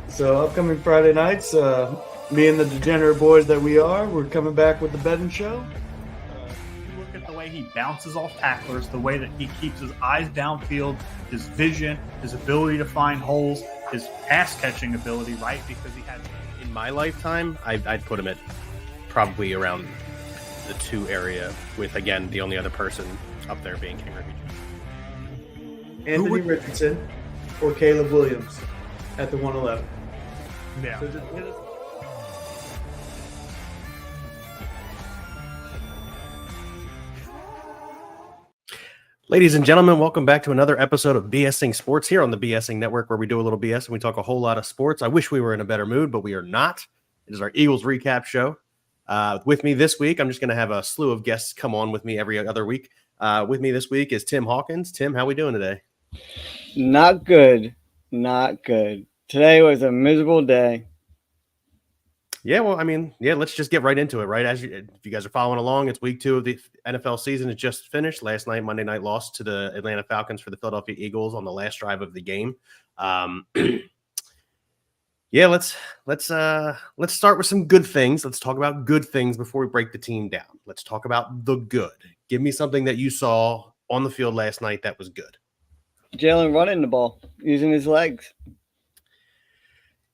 So upcoming Friday nights, me and the degenerate boys that we are, we're coming back with the betting show. You look at the way he bounces off tacklers, the way that he keeps his eyes downfield, his vision, his ability to find holes, his pass catching ability, right? Because he had. In my lifetime, I'd put him at probably around the 2 area, with again the only other person up there being King Ricky. Anthony Richardson or Caleb Williams at the 111. Yeah. Ladies and gentlemen, welcome back to another episode of B.S.ing Sports here on the B.S.ing Network, where we do a little BS and we talk a whole lot of sports. I wish we were in a better mood, but we are not. It is our Eagles recap show. With me this week, I'm just going to have a slew of guests come on with me every other week. With me this week is Tim Hawkins. Tim, how we doing today? Not good. Not good. Today was a miserable day. Yeah, well, I mean, let's just get right into it, right? If you guys are following along, it's week 2 of the NFL season. It just finished last night. Monday night loss to the Atlanta Falcons for the Philadelphia Eagles on the last drive of the game. Let's start with some good things. Let's talk about good things before we break the team down. Let's talk about the good. Give me something that you saw on the field last night that was good. Jalen running the ball, using his legs.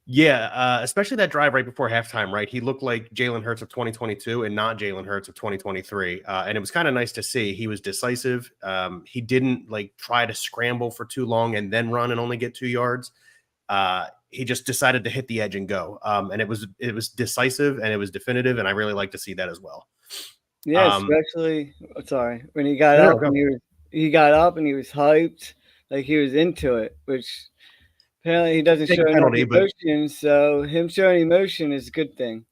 Yeah, especially that drive right before halftime, right? He looked like Jalen Hurts of 2022 and not Jalen Hurts of 2023. And it was kind of nice to see. He was decisive. He didn't try to scramble for too long and then run and only get 2 yards. He just decided to hit the edge and go. And it was decisive and it was definitive. And I really like to see that as well. Yeah, especially when he got up and he got up and he was hyped, like he was into it, which apparently he doesn't show any emotion. So him showing emotion is a good thing.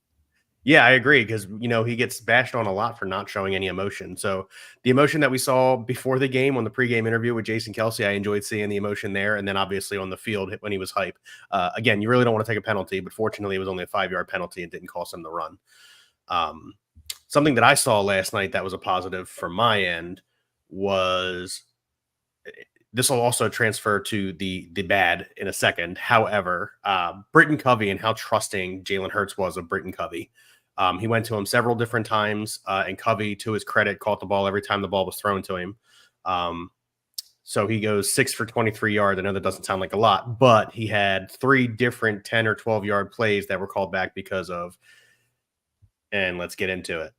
Yeah, I agree, because he gets bashed on a lot for not showing any emotion. So the emotion that we saw before the game on the pregame interview with Jason Kelsey, I enjoyed seeing the emotion there, and then obviously on the field when he was hype. Again, you really don't want to take a penalty, but fortunately it was only a 5-yard penalty and didn't cost him the run. Something that I saw last night that was a positive from my end was, this will also transfer to the bad in a second. However, Britton Covey and how trusting Jalen Hurts was of Britton Covey. He went to him several different times, and Covey, to his credit, caught the ball every time the ball was thrown to him. So he goes 6 for 23 yards. I know that doesn't sound like a lot, but he had 3 different 10 or 12-yard plays that were called back because of, and let's get into it,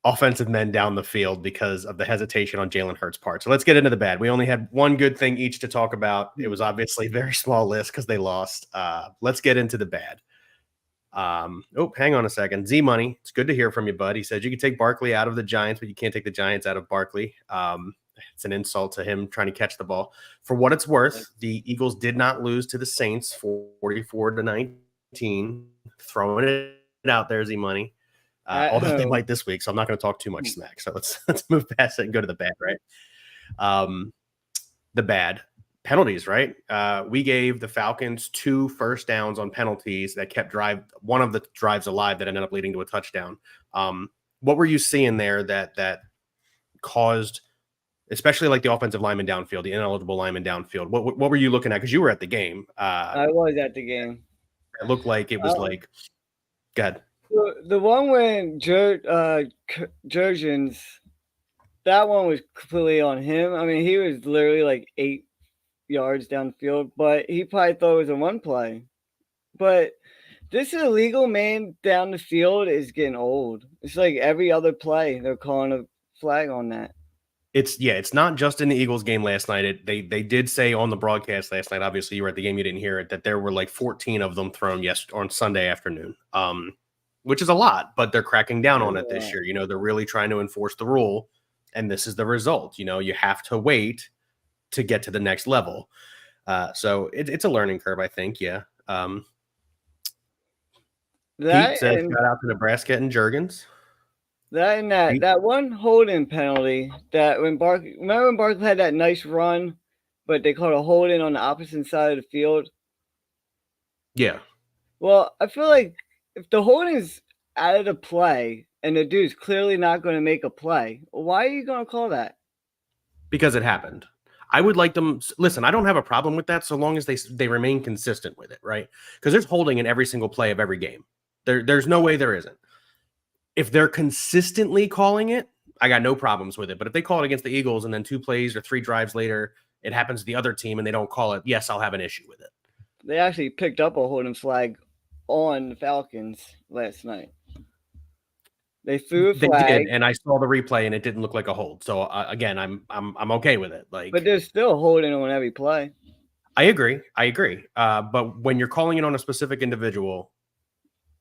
offensive men down the field because of the hesitation on Jalen Hurts' part. So let's get into the bad. We only had one good thing each to talk about. It was obviously a very small list because they lost. Let's get into the bad. Hang on a second. Z-Money, it's good to hear from you, bud. He said you can take Barkley out of the Giants, but you can't take the Giants out of Barkley. It's an insult to him trying to catch the ball. For what it's worth, the Eagles did not lose to the Saints 44-19. Throwing it out there, Z-Money. Although they might this week, so I'm not going to talk too much smack. So let's move past it and go to the bad, right? The bad penalties, right? We gave the Falcons 2 first downs on penalties that kept one of the drives alive that ended up leading to a touchdown. What were you seeing there that caused, especially the offensive lineman downfield, the ineligible lineman downfield? What were you looking at? Because you were at the game. I was at the game. It looked like it was go ahead. The one when Jurgens, that one was completely on him. I mean, he was literally 8 yards downfield, but he probably thought it was a one play. But this illegal man down the field is getting old. It's like every other play they're calling a flag on that. It's not just in the Eagles game last night. They did say on the broadcast last night, obviously you were at the game, you didn't hear it, that there were 14 of them thrown on Sunday afternoon. Which is a lot, but they're cracking down on it this year. They're really trying to enforce the rule, and this is the result. You have to wait to get to the next level. So it's a learning curve, I think. Yeah. Pete said shout out to Nebraska and Jurgens. That one holding penalty when Barkley had that nice run, but they called a holding on the opposite side of the field. Yeah. Well, I feel like if the holding is out of the play and the dude's clearly not going to make a play, why are you going to call that? Because it happened. I would like them. Listen, I don't have a problem with that so long as they remain consistent with it, right? Because there's holding in every single play of every game. There's no way there isn't. If they're consistently calling it, I got no problems with it. But if they call it against the Eagles and then 2 plays or 3 drives later, it happens to the other team and they don't call it, yes, I'll have an issue with it. They actually picked up a holding flag on the Falcons last night. They threw a flag. They did, and I saw the replay, and it didn't look like a hold. So again, I'm okay with it. Like, but there's still holding on every play. I agree. But when you're calling it on a specific individual,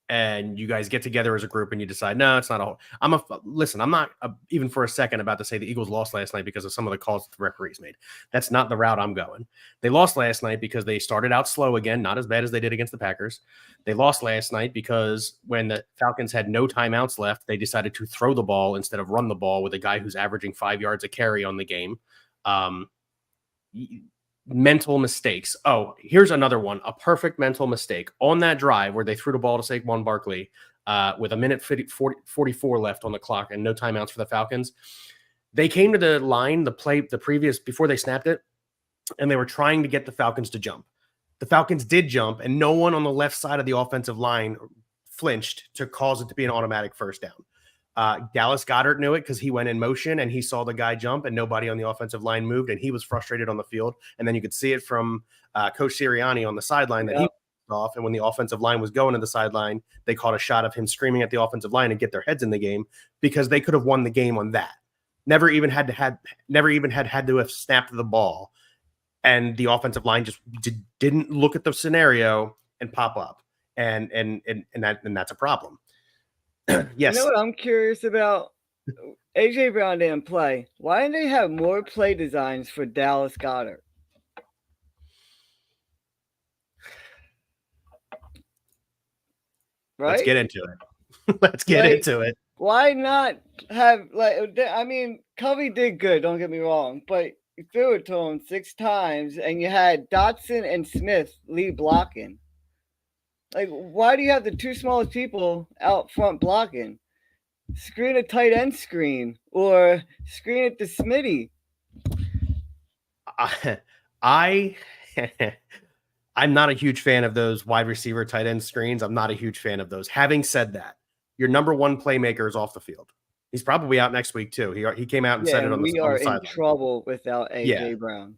and you guys get together as a group and you decide, no, it's not a hold. Listen, I'm not even for a second about to say the Eagles lost last night because of some of the calls that the referees made. That's not the route I'm going. They lost last night because they started out slow again, not as bad as they did against the Packers. They lost last night because when the Falcons had no timeouts left, they decided to throw the ball instead of run the ball with a guy who's averaging 5 yards a carry on the game. Mental mistakes. Oh, here's another one. A perfect mental mistake. On that drive where they threw the ball to Saquon Barkley with a minute 44 left on the clock and no timeouts for the Falcons, they came to the line, before they snapped it, and they were trying to get the Falcons to jump. The Falcons did jump, and no one on the left side of the offensive line flinched to cause it to be an automatic first down. Dallas Goedert knew it because he went in motion and he saw the guy jump and nobody on the offensive line moved and he was frustrated on the field. And then you could see it from Coach Sirianni on the sideline that he was off. And when the offensive line was going to the sideline, they caught a shot of him screaming at the offensive line and get their heads in the game because they could have won the game on that. Never even had to have snapped the ball. And the offensive line just didn't look at the scenario and pop up. And that's a problem. Yes. You know what I'm curious about? AJ Brown didn't play. Why didn't they have more play designs for Dallas Goedert? Right? Let's get into it. Why not have Covey did good, don't get me wrong, but you threw it to him 6 times and you had Dotson and Smith lead blocking. Like, why do you have the 2 smallest people out front blocking? Screen a tight end screen or screen it to Smitty. I'm not a huge fan of those wide receiver tight end screens. I'm not a huge fan of those. Having said that, your number 1 playmaker is off the field. He's probably out next week too. He came out and said it on the sideline. We are in trouble without AJ Brown.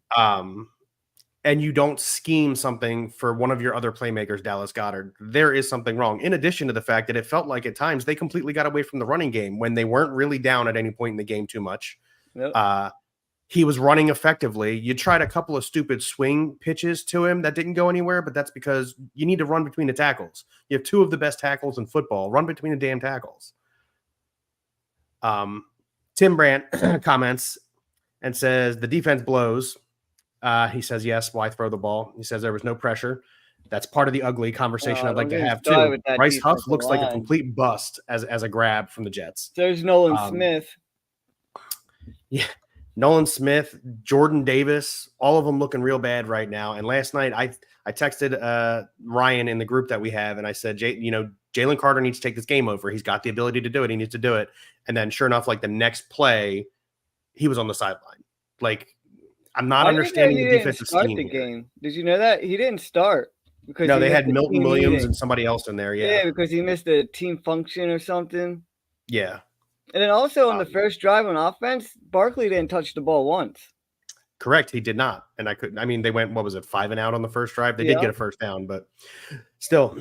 And you don't scheme something for one of your other playmakers, Dallas Goedert, there is something wrong. In addition to the fact that it felt like at times they completely got away from the running game when they weren't really down at any point in the game too much. Yep. He was running effectively. You tried a couple of stupid swing pitches to him that didn't go anywhere, but that's because you need to run between the tackles. You have 2 of the best tackles in football. Run between the damn tackles. Tim Brandt comments and says the defense blows. He says, yes, why throw the ball? He says there was no pressure. That's part of the ugly conversation I'd like to have, too. Bryce Huff looks like a complete bust as a grab from the Jets. There's Nolan Smith. Yeah, Nolan Smith, Jordan Davis, all of them looking real bad right now. And last night I texted Ryan in the group that we have, and I said, Jalen Carter needs to take this game over. He's got the ability to do it. He needs to do it. And then sure enough, like the next play, he was on the sideline. Like, I'm not understanding the defensive scheme. The game. Did you know that he didn't start because they had Milton Williams and somebody else in there. Yeah, because he missed a team function or something. Yeah, and then also on the first drive on offense, Barkley didn't touch the ball once. Correct, he did not. And they went 5 and out on the first drive. They did get a first down, but still.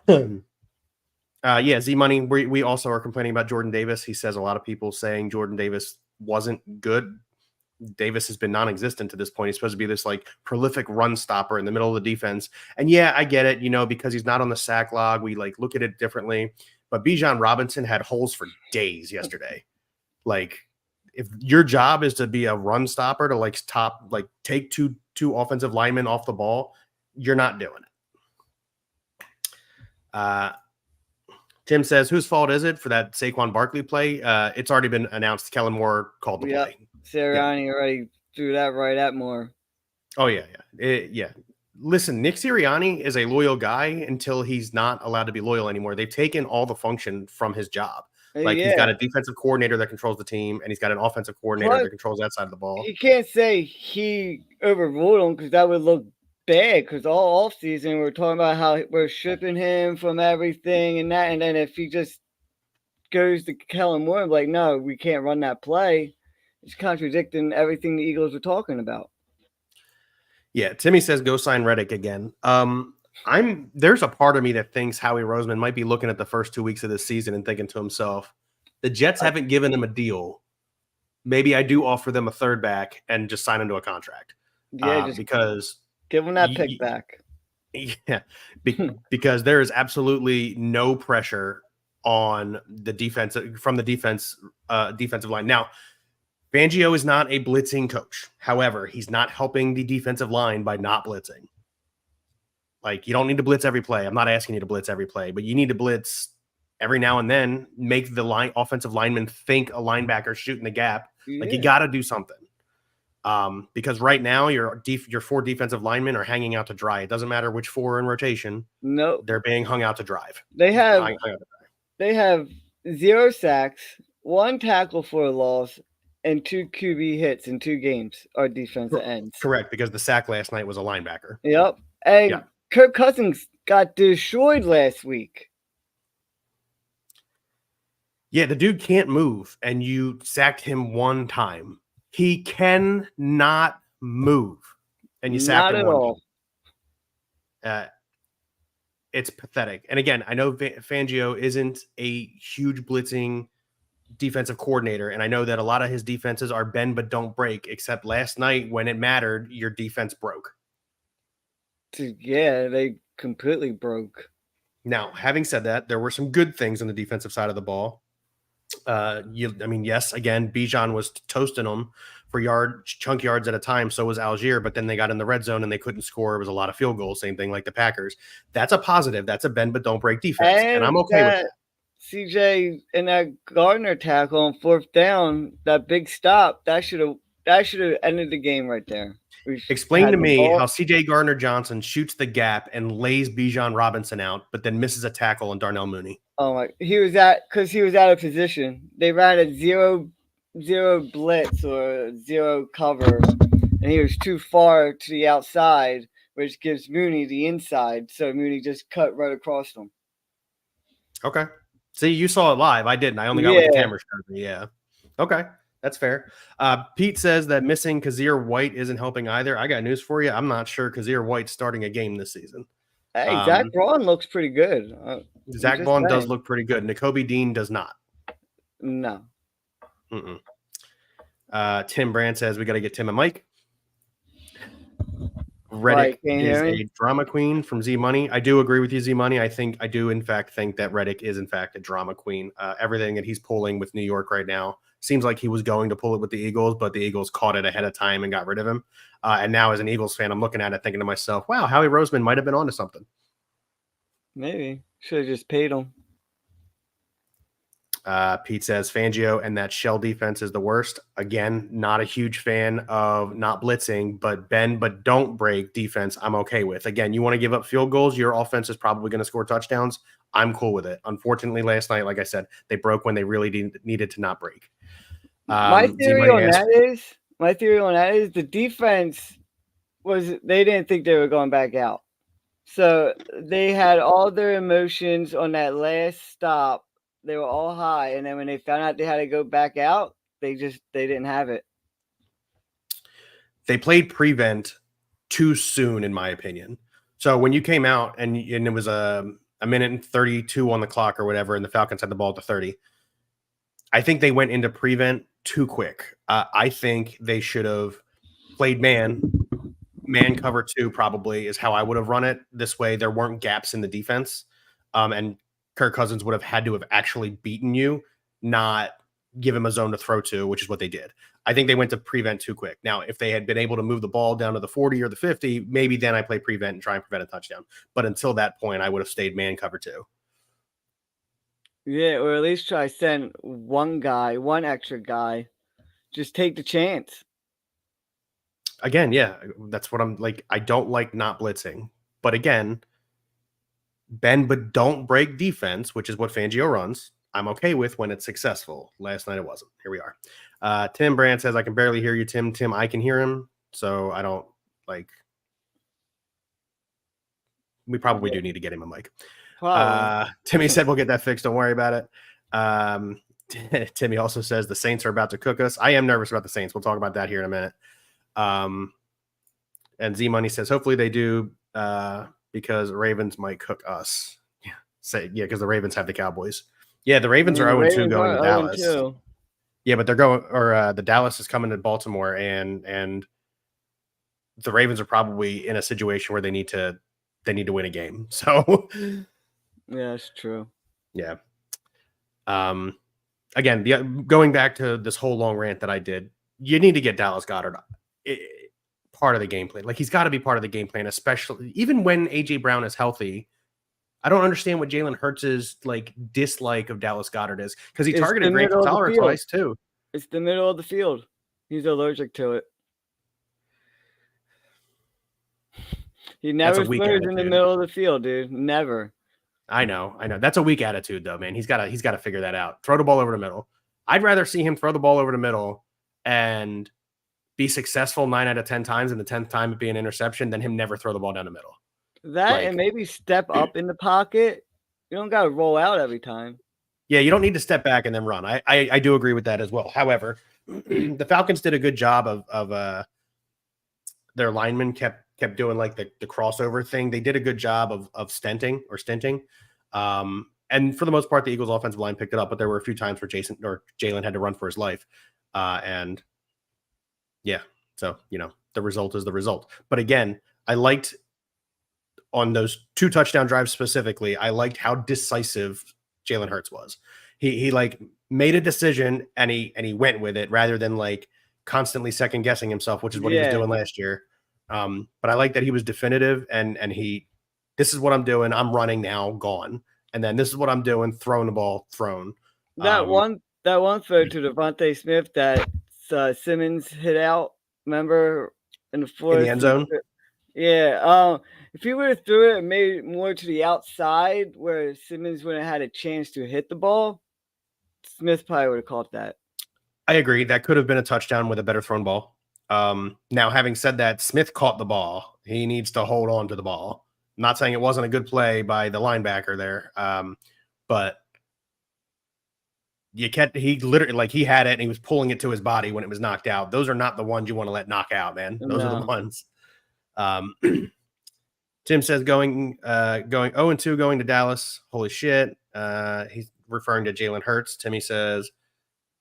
Z Money. We also are complaining about Jordan Davis. He says a lot of people saying Jordan Davis wasn't good. Davis has been non-existent to this point. He's supposed to be this like prolific run stopper in the middle of the defense. And yeah, I get it, because he's not on the sack log. We like look at it differently. But Bijan Robinson had holes for days yesterday. Like, if your job is to be a run stopper to take two offensive linemen off the ball, you're not doing it. Tim says, whose fault is it for that Saquon Barkley play? It's already been announced. Kellen Moore called the play. Sirianni already threw that right at Moore. Oh, yeah. Listen, Nick Sirianni is a loyal guy until he's not allowed to be loyal anymore. They've taken all the function from his job. Like he's got Yeah. a defensive coordinator that controls the team, and he's got an offensive coordinator Plus, that controls that side of the ball. you can't say he overruled him because that would look bad. Because all offseason we're talking about how we're stripping him from everything and that, and then if he just goes to Kellen Moore, like, no, we can't run that play. It's contradicting everything the Eagles are talking about. Yeah, Timmy says go sign Reddick again. There's a part of me that thinks Howie Roseman might be looking at the first 2 weeks of this season and thinking to himself, the Jets haven't given him a deal. Maybe I do offer them a third back and just sign him to a contract. Yeah, just because give him that pick back. Yeah, because there is absolutely no pressure on the defense from the defensive line. Now, Fangio is not a blitzing coach. However, he's not helping the defensive line by not blitzing. Like, you don't need to blitz every play. I'm not asking you to blitz every play, but you need to blitz every now and then, make the offensive lineman think a linebacker shooting the gap. Like, you got to do something. Because right now your 4 defensive linemen are hanging out to dry. It doesn't matter which 4 are in rotation. No, they're being hung out to dry. They have 0 sacks, 1 tackle for a loss, and 2 QB hits in 2 games. Our defensive ends. Correct, because the sack last night was a linebacker. Yep, and Kirk Cousins got destroyed last week. Yeah, the dude can't move, and you sacked him 1 time. He cannot move, and you sacked him 1 time. It's pathetic. And again, I know Fangio isn't a huge blitzing defensive coordinator, and I know that a lot of his defenses are bend but don't break, except last night when it mattered, your defense broke. Yeah, they completely broke. Now, having said that, there were some good things on the defensive side of the ball. Yes, again, B.S.ing was toasting them for chunk yards at a time. So was Algier, but then they got in the red zone and they couldn't score. It was a lot of field goals. Same thing like the Packers. That's a positive. That's a bend but don't break defense, and I'm okay with that. CJ and that Gardner tackle on 4th down, that big stop, that should have ended the game right there. Explain to me how CJ Gardner-Johnson shoots the gap and lays Bijan Robinson out, but then misses a tackle on Darnell Mooney. Oh my! Because he was out of position. They ran a zero blitz or 0 cover, and he was too far to the outside, which gives Mooney the inside. So Mooney just cut right across them. Okay. See, you saw it live. I didn't. I only got what the camera showed me. Yeah. Okay. That's fair. Pete says that missing Kazir White isn't helping either. I got news for you. I'm not sure Kazir White's starting a game this season. Hey, Zach Braun looks pretty good. Zach Braun does look pretty good. N'Kobe Dean does not. No. Tim Brandt says we got to get Tim and Mike. Reddick is a drama queen from Z Money. I do agree with you, Z Money. I do in fact think that Reddick is in fact a drama queen. Everything that he's pulling with New York right now seems like he was going to pull it with the Eagles, but the Eagles caught it ahead of time and got rid of him. And now as an Eagles fan, I'm looking at it thinking to myself, wow, Howie Roseman might have been onto something. Maybe. Should have just paid him. Pete says Fangio and that shell defense is the worst. Again, not a huge fan of not blitzing, but bend but don't break defense I'm okay with. Again, you want to give up field goals, your offense is probably going to score touchdowns. I'm cool with it. Unfortunately, last night, like I said, they broke when they really needed to not break. My theory on that is the defense they didn't think they were going back out. So they had all their emotions on that last stop. They were all high, and then when they found out they had to go back out, they didn't have it. They played prevent too soon, in my opinion. So when you came out and it was a minute and 32 on the clock or whatever, and the Falcons had the ball at the 30, I think they went into prevent too quick. I think they should have played man cover 2 probably is how I would have run it. This way there weren't gaps in the defense, and Kirk Cousins would have had to have actually beaten you, not give him a zone to throw to, which is what they did. I think they went to prevent too quick. Now, if they had been able to move the ball down to the 40 or the 50, maybe then I play prevent and try and prevent a touchdown. But until that point, I would have stayed man cover 2. Yeah, or at least try to send one extra guy. Just take the chance. Again, yeah, that's what I'm like. I don't like not blitzing. But again, bend but don't break defense, which is what Fangio runs. I'm okay with when it's successful. Last night it wasn't. Here we are. Tim Brandt says, I can barely hear you, Tim. Tim, I can hear him. So I don't like. We probably do need to get him a mic. Timmy said, we'll get that fixed. Don't worry about it. Timmy also says the Saints are about to cook us. I am nervous about the Saints. We'll talk about that here in a minute. And Z Money says, hopefully they do because Ravens might cook us. Because the Ravens have the Cowboys. Yeah, the Ravens are 0-2 going to Dallas. 0-2. Yeah, but they're going, or the Dallas is coming to Baltimore, and the Ravens are probably in a situation where they need to win a game. So yeah, that's true. Yeah. Again, going back to this whole long rant that I did, you need to get Dallas Goedert part of the game plan. Like, he's got to be part of the game plan, especially even when AJ Brown is healthy. I don't understand what Jalen Hurts' like dislike of Dallas Goedert is, because he targeted Grant Fowler twice too. It's the middle of the field. He's allergic to it. He never throws in the middle of the field, dude. Never. I know. That's a weak attitude, though, man. He's got to figure that out. Throw the ball over the middle. I'd rather see him throw the ball over the middle and be successful 9 out of 10 times, and the 10th time it be an interception, than him never throw the ball down the middle. That and maybe step up in the pocket. You don't got to roll out every time. Yeah, you don't need to step back and then run. I do agree with that as well. However, the Falcons did a good job of their linemen kept doing like the crossover thing. They did a good job of stinting. And for the most part, the Eagles' offensive line picked it up, but there were a few times where Jalen had to run for his life. And yeah, so, the result is the result. But again, I liked on those 2 touchdown drives specifically, I liked how decisive Jalen Hurts was. He like made a decision and he went with it rather than like constantly second guessing himself, which is what he was doing last year. But I like that he was definitive and this is what I'm doing. I'm running now, gone. And then this is what I'm doing, throwing the ball, thrown. That one throw to Devontae Smith that Simmons hit out, remember, in the end zone? Yeah. If he would have threw it and made it more to the outside where Simmons wouldn't have had a chance to hit the ball, Smith probably would have caught that. I agree. That could have been a touchdown with a better thrown ball. Now, having said that, Smith caught the ball. He needs to hold on to the ball. I'm not saying it wasn't a good play by the linebacker there, but he literally, like, he had it and he was pulling it to his body when it was knocked out. Those are not the ones you want to let knock out, man. Those are the ones. Tim says going 0-2 going to Dallas. Holy shit. He's referring to Jalen Hurts. Timmy says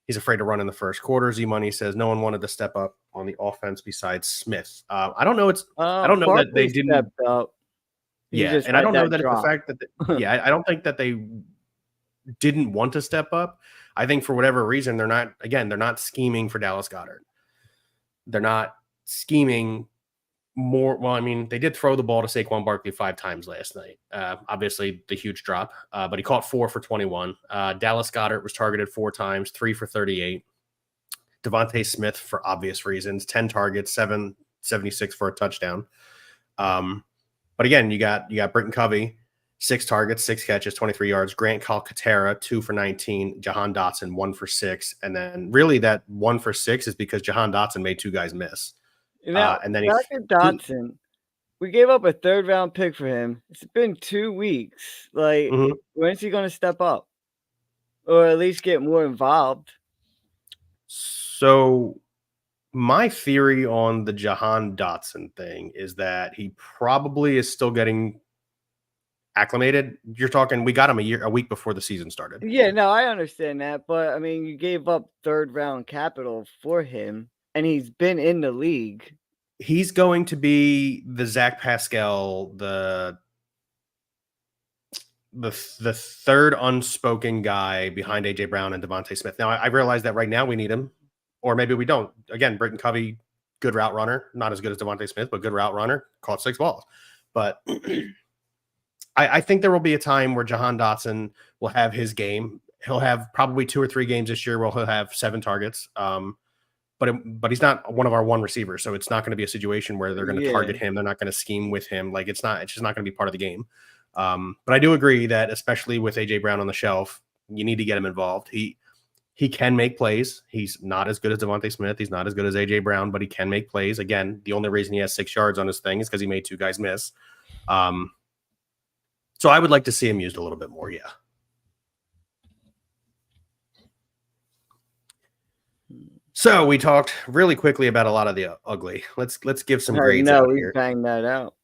he's afraid to run in the first quarter. Z-Money says no one wanted to step up on the offense besides Smith. I don't know. I don't know that they didn't step up. Yeah, and I don't know that it's the fact that I don't think that they didn't want to step up. I think for whatever reason they're not scheming for Dallas Goedert. They're not scheming more. Well, I mean, they did throw the ball to Saquon Barkley 5 times last night. Obviously the huge drop, but he caught 4 for 21. Dallas Goedert was targeted 4 times, 3 for 38. Devontae Smith, for obvious reasons, 10 targets, 776 for a touchdown. But again, you got Britton Covey, 6 targets, 6 catches, 23 yards. Grant Calcaterra, 2 for 19. Jahan Dotson, 1 for 6. And then really that 1 for 6 is because Jahan Dotson made 2 guys miss. And then Dotson, we gave up a 3rd-round pick for him. It's been 2 weeks. Like, when's he going to step up, or at least get more involved? So, my theory on the Jahan Dotson thing is that he probably is still getting acclimated. You're talking, we got him a week before the season started. Yeah, no, I understand that, but I mean, you gave up 3rd-round capital for him. And he's been in the league. He's going to be the Zach Pascal, the 3rd unspoken guy behind AJ Brown and Devontae Smith. Now, I realize that right now we need him, or maybe we don't. Again, Britton Covey, good route runner, not as good as Devontae Smith, but good route runner, caught 6 balls. But I think there will be a time where Jahan Dotson will have his game. He'll have probably 2 or 3 games this year where he'll have 7 targets. But he's not one of our 1 receivers, so it's not going to be a situation where they're going to target him. They're not going to scheme with him. Like, it's just not going to be part of the game. But I do agree that, especially with AJ Brown on the shelf, You need to get him involved. He can make plays. He's not as good as Devontae Smith. He's not as good as A.J. Brown, but he can make plays. Again, the only reason he has 6 yards on his thing is because he made 2 guys miss. So I would like to see him used a little bit more, yeah. So we talked really quickly about a lot of the ugly. Let's give some grades out we here. banged that out.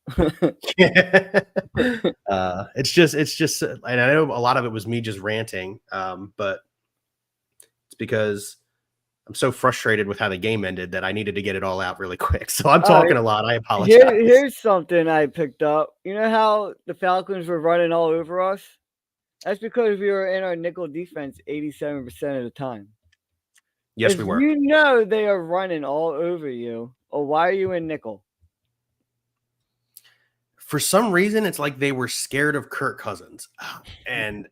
It's just, and I know a lot of it was me just ranting, but it's because I'm so frustrated with how the game ended that I needed to get it all out really quick. So I'm talking a lot. I apologize. Here's something I picked up. You know how the Falcons were running all over us? That's because we were in our nickel defense 87% of the time. Yes, we were. You know they are running all over you. Or why are you in nickel? For some reason, it's like they were scared of Kirk Cousins. And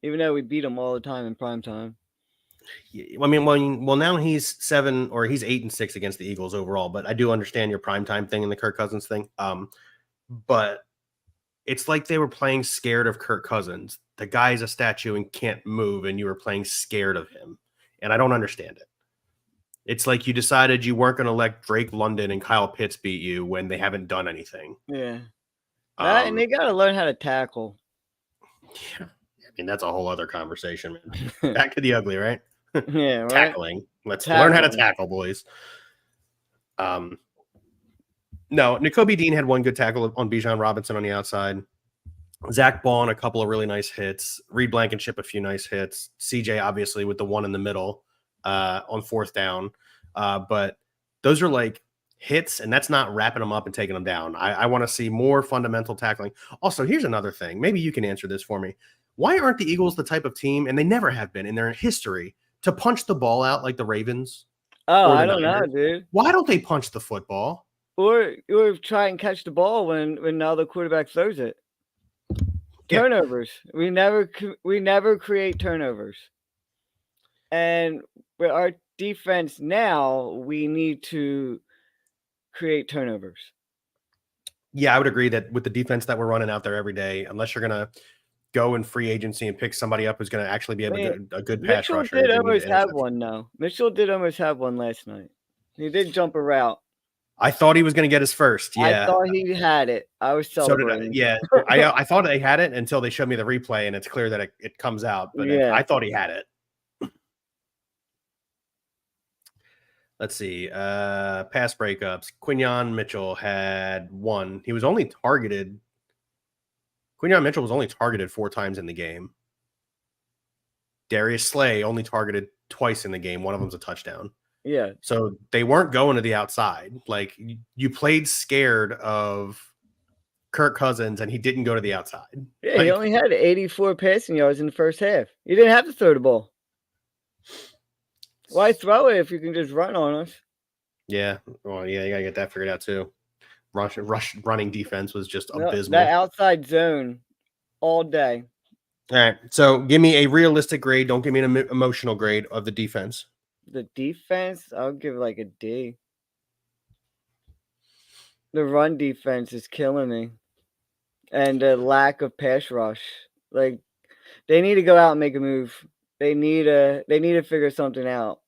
even though we beat them all the time in prime time. I mean, well, now he's 8-6 against the Eagles overall, but I do understand your primetime thing and the Kirk Cousins thing. But it's like they were playing scared of Kirk Cousins. The guy's a statue and can't move, and you were playing scared of him. And I don't understand it. It's like you decided you weren't going to let Drake London and Kyle Pitts beat you when they haven't done anything. Yeah. And they got to learn how to tackle. Yeah. I mean, that's a whole other conversation, man. Back to the ugly, right? Yeah, right. Tackling. Let's learn how to tackle, boys. No, Nakobe Dean had one good tackle on Bijan Robinson on the outside. Zach Ball a couple of really nice hits. Reed Blankenship a few nice hits. CJ obviously with the one in the middle on 4th down. But those are like hits, and that's not wrapping them up and taking them down. I want to see more fundamental tackling. Also, here's another thing. Maybe you can answer this for me. Why aren't the Eagles the type of team, and they never have been in their history, to punch the ball out like the Ravens? Oh, I don't know, dude. Why don't they punch the football? Or try and catch the ball when the other quarterback throws it. Turnovers. We never create turnovers. And with our defense now, we need to create turnovers. Yeah, I would agree that with the defense that we're running out there every day, unless you're going to go in free agency and pick somebody up who's going to actually be able to get a good pass rusher. Mitchell did almost have one, though. Mitchell did almost have one last night. He did jump a route. I thought he was going to get his first. Yeah, I thought he had it. I was celebrating. So did I. Yeah, I thought they had it until they showed me the replay, and it's clear that it comes out. But I thought he had it. Let's see. Pass breakups. Quinyon Mitchell had 1. He was only targeted. Quinyon Mitchell was only targeted 4 times in the game. Darius Slay only targeted twice in the game. One of them's a touchdown. Yeah. So they weren't going to the outside. Like, you played scared of Kirk Cousins, and he didn't go to the outside. Yeah, he only had 84 passing yards in the first half. He didn't have to throw the ball. Why throw it if you can just run on us? Yeah. Well, yeah, you got to get that figured out too. Running defense was just abysmal. That outside zone all day. All right. So give me a realistic grade. Don't give me an emotional grade of the defense. The defense, I'll give like a D. The run defense is killing me. And the lack of pass rush. Like, they need to go out and make a move. They need to figure something out.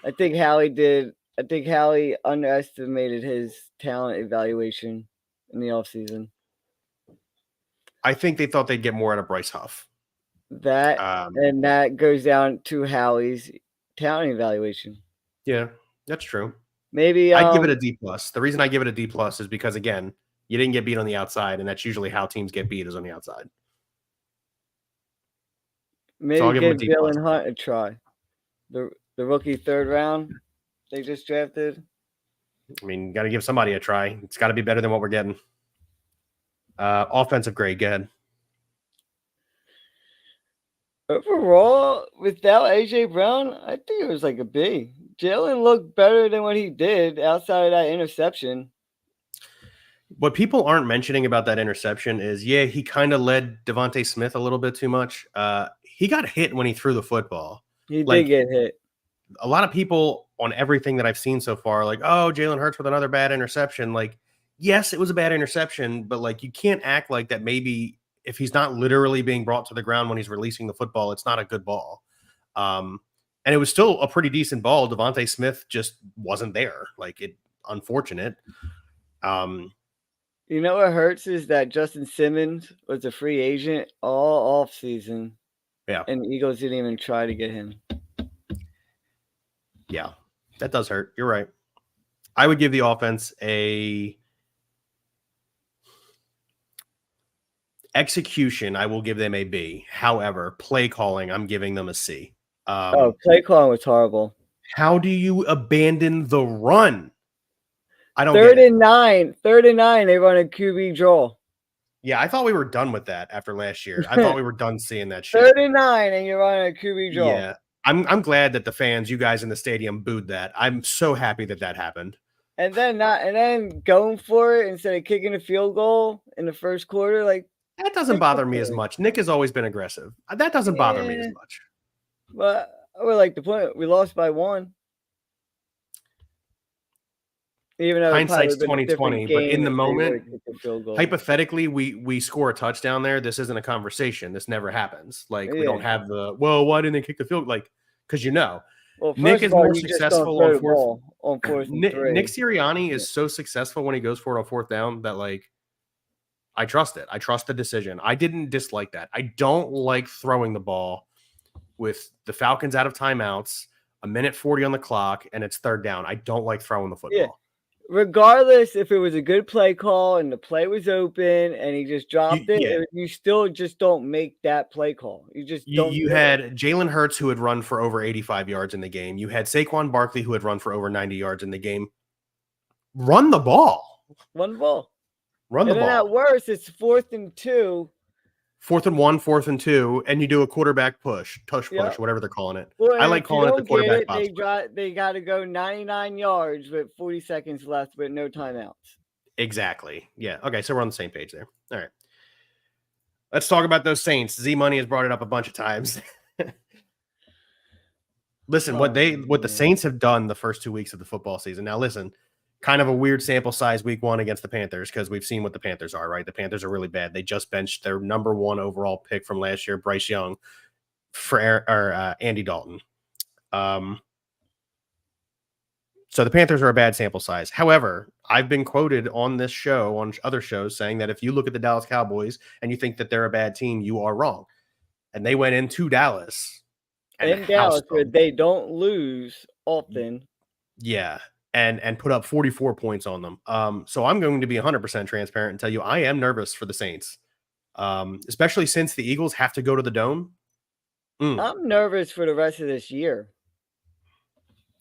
I think Howie underestimated his talent evaluation in the offseason. I think they thought they'd get more out of Bryce Huff. And that goes down to Howie's talent evaluation. Yeah, that's true. Maybe I give it a D+. The reason I give it a D+ is because, again, you didn't get beat on the outside, and that's usually how teams get beat, is on the outside. Maybe give Jalen Hunt a try. The rookie 3rd round they just drafted. I mean, got to give somebody a try. It's got to be better than what we're getting. Offensive grade, go ahead. Overall, without A.J. Brown, I think it was like a B. Jalen looked better than what he did outside of that interception. What people aren't mentioning about that interception is, he kind of led Devontae Smith a little bit too much. He got hit when he threw the football. He did get hit. A lot of people on everything that I've seen so far, like, oh, Jalen Hurts with another bad interception. Like, yes, it was a bad interception, but like, you can't act like that maybe if he's not literally being brought to the ground when he's releasing the football, it's not a good ball. And it was still a pretty decent ball. Devontae Smith just wasn't there. Like, it unfortunate. You know what hurts is that Justin Simmons was a free agent all off season. Yeah. And the Eagles didn't even try to get him. Yeah, that does hurt. You're right. I would give the offense a execution. I will give them a B. However, play calling, I'm giving them a C. Play calling was horrible. How do you abandon the run? I don't Third get it. and 9. They run a QB draw. Yeah, I thought we were done with that after last year. I thought we were done seeing that shit. 3rd and 9, and you're running a QB draw. Yeah, I'm glad that the fans, you guys in the stadium, booed that. I'm so happy that happened. And then going for it instead of kicking a field goal in the first quarter, like that doesn't bother me as much. Nick has always been aggressive. That doesn't bother me as much. But I would like the point. We lost by 1. Even though hindsight's 2020, but in the moment, goal. hypothetically, we score a touchdown there. This isn't a conversation. This never happens. Like, we don't have the, well, why didn't they kick the field? Like, because Nick is more successful on fourth. Nick Sirianni is so successful when he goes for it on 4th down that, like, I trust it. I trust the decision. I didn't dislike that. I don't like throwing the ball with the Falcons out of timeouts, 1:40 on the clock, and it's 3rd down. I don't like throwing the football. Yeah. Regardless if it was a good play call and the play was open and he just dropped it, you still just don't make that play call. You just don't. You had Jalen Hurts, who had run for over 85 yards in the game. You had Saquon Barkley, who had run for over 90 yards in the game. Run the ball. Run the ball. Run the ball. And at worst, it's 4th and 2. 4th and 1, 4th and 2, and you do a quarterback push, whatever they're calling it. Well, I like calling it the quarterback box. They got to go 99 yards with 40 seconds left, but no timeouts. Exactly. Yeah. Okay, so we're on the same page there. All right. Let's talk about those Saints. Z Money has brought it up a bunch of times. Listen, what the Saints have done the first 2 weeks of the football season. Now, listen. Kind of a weird sample size week 1 against the Panthers because we've seen what the Panthers are, right? The Panthers are really bad. They just benched their number 1 overall pick from last year, Bryce Young, for Andy Dalton. So the Panthers are a bad sample size. However, I've been quoted on this show, on other shows, saying that if you look at the Dallas Cowboys and you think that they're a bad team, you are wrong. And they went into Dallas. In Dallas, where they don't lose often. Yeah. And put up 44 points on them. So I'm going to be 100% transparent and tell you I am nervous for the Saints, especially since the Eagles have to go to the Dome. I'm nervous for the rest of this year.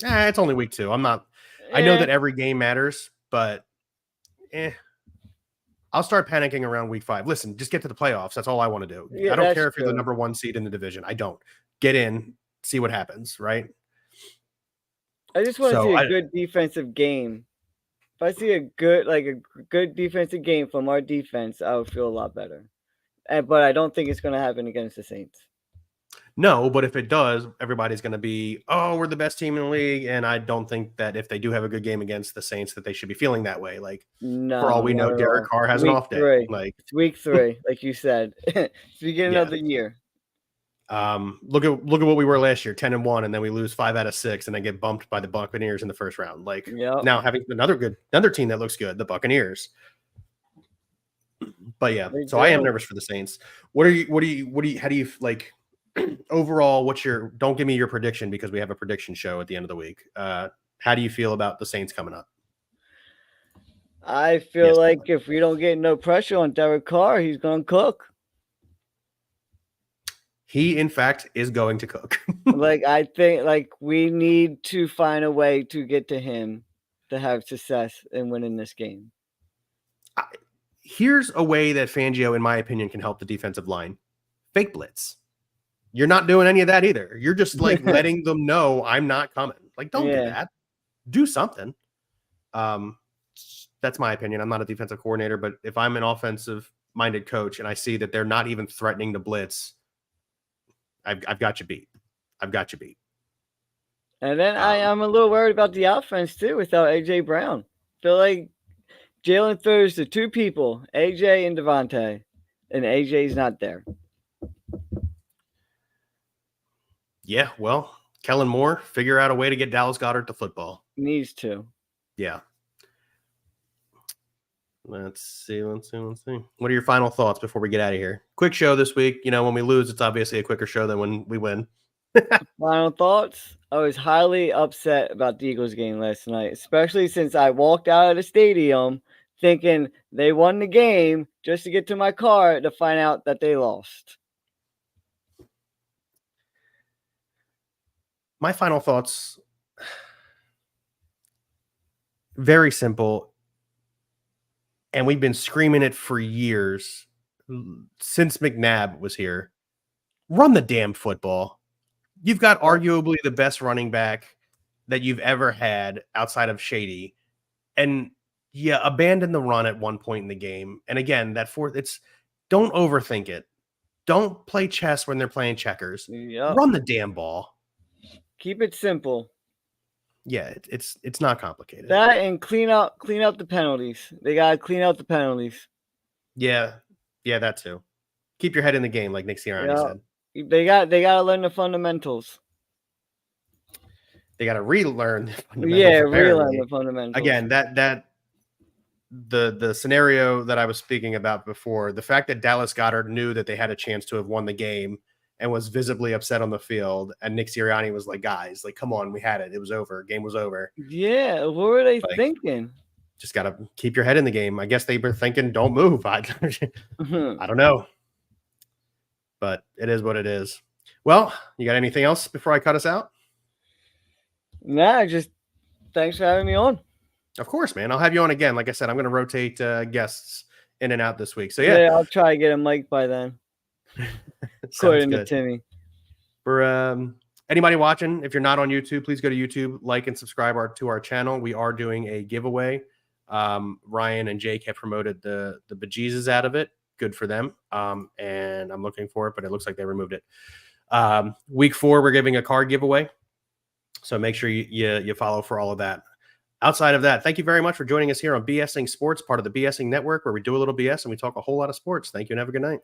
It's only week 2. I'm not. I know that every game matters, but I'll start panicking around week 5. Listen, just get to the playoffs. That's all I want to do. I don't care if you're the number 1 seed in the division. I don't. Get in, see what happens, right? I just want to see a good defensive game. If I see a good defensive game from our defense, I would feel a lot better. But I don't think it's going to happen against the Saints. No, but if it does, everybody's going to be, we're the best team in the league. And I don't think that if they do have a good game against the Saints, that they should be feeling that way. Like, for all we know, Derek Carr has an off day. Like, it's week 3, like you said. It's the beginning of the year. Look at what we were last year, 10-1, and then we lose 5 out of 6 and then get bumped by the Buccaneers in the first round. Like, now having another team that looks good, the Buccaneers. But yeah, so I am nervous for the Saints. How do you like overall, don't give me your prediction because we have a prediction show at the end of the week. How do you feel about the Saints coming up? I feel like if we don't get no pressure on Derek Carr, he's going to cook. He, in fact, is going to cook. I think we need to find a way to get to him to have success in winning this game. Here's a way that Fangio, in my opinion, can help the defensive line. Fake blitz. You're not doing any of that either. You're just letting them know I'm not coming. Like, don't do that. Do something. That's my opinion. I'm not a defensive coordinator, but if I'm an offensive-minded coach and I see that they're not even threatening to blitz, I've got you beat. I've got you beat. And then I'm a little worried about the offense too without A.J. Brown. Feel like Jalen throws to 2 people, A.J. and Devontae. and AJ's not there. Yeah, well, Kellen Moore, figure out a way to get Dallas Goedert to football. Needs to. Yeah. Let's see. What are your final thoughts before we get out of here? Quick show this week. You know, when we lose, it's obviously a quicker show than when we win. Final thoughts? I was highly upset about the Eagles game last night, especially since I walked out of the stadium thinking they won the game just to get to my car to find out that they lost. My final thoughts, very simple. And we've been screaming it for years since McNabb was here. Run the damn football. You've got arguably the best running back that you've ever had outside of Shady. And yeah, abandon the run at one point in the game. And again, don't overthink it. Don't play chess when they're playing checkers. Yep. Run the damn ball. Keep it simple. Yeah, it's not complicated. That and clean out the penalties. They gotta clean out the penalties. Yeah, that too. Keep your head in the game, like Nick Sirianni said. They gotta learn the fundamentals. They gotta relearn the fundamentals. Yeah, relearn the fundamentals. Again, that the scenario that I was speaking about before, the fact that Dallas Goedert knew that they had a chance to have won the game and was visibly upset on the field, and Nick Sirianni was like, "Guys, like, come on, we had it. It was over. Game was over." Yeah, what were they thinking? Just gotta keep your head in the game. I guess they were thinking, "Don't move." I don't know, but it is what it is. Well, you got anything else before I cut us out? Nah, just thanks for having me on. Of course, man. I'll have you on again. Like I said, I'm going to rotate guests in and out this week. So yeah, I'll try to get a mic by then. According to Timmy. For anybody watching, if you're not on YouTube, please go to YouTube, like and subscribe to our channel. We are doing a giveaway. Ryan and Jake have promoted the bejesus out of it. Good for them. And I'm looking for it, but it looks like they removed it. Week 4, we're giving a card giveaway. So make sure you follow for all of that. Outside of that, thank you very much for joining us here on B.S.ing Sports, part of the B.S.ing Network, where we do a little BS and we talk a whole lot of sports. Thank you and have a good night.